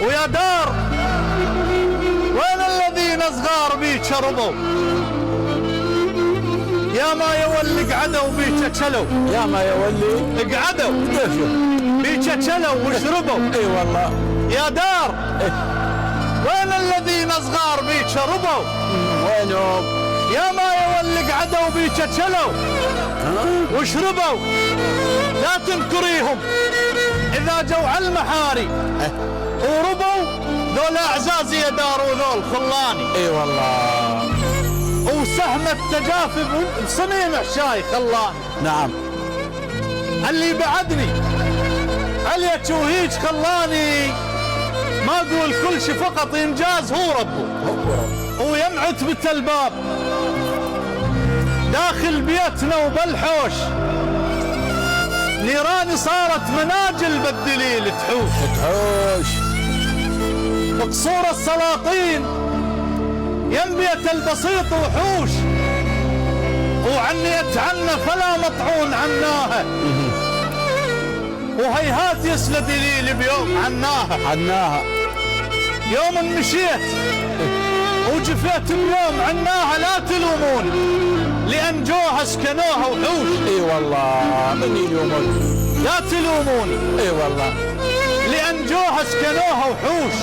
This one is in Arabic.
ويا دار وين الذين صغار بيك شربوا؟ يا ما يولي قعدوا بيك تشلوا، يا ما يولي قعدوا بيك تشلوا وشربوا. اي والله. يا دار وين الذين صغار بيك شربوا؟ وينهم؟ يا ما يولي قعدوا بيك تشلوا وشربوا. لا تنكريهم اذا جو على المحاري وربوا، ذول اعزاز يا دار وذول خلاني. اي والله. وسهم التجافف بصميم حشاي خلاني. نعم. اللي بعدني عليك وهيج خلاني، ما اقول كل شي فقط انجاز هو ربه. ويم عتبة الباب داخل بيتنا وبالحوش، نيراني صارت مناجل بالدليل تحوش. بقصور السلاطين يم بيت البسيط وحوش، وعنيت عنا فلا مطعون عناها، وهيهات يسلى دليل بيوم عناها. يوم مشيت وجفيت بيوم عناها، لا تلوموني لأن جوها سكنوها وحوش. اي والله. من يلومك؟ لا تلوموني اي والله. لأن جوها سكنوها وحوش.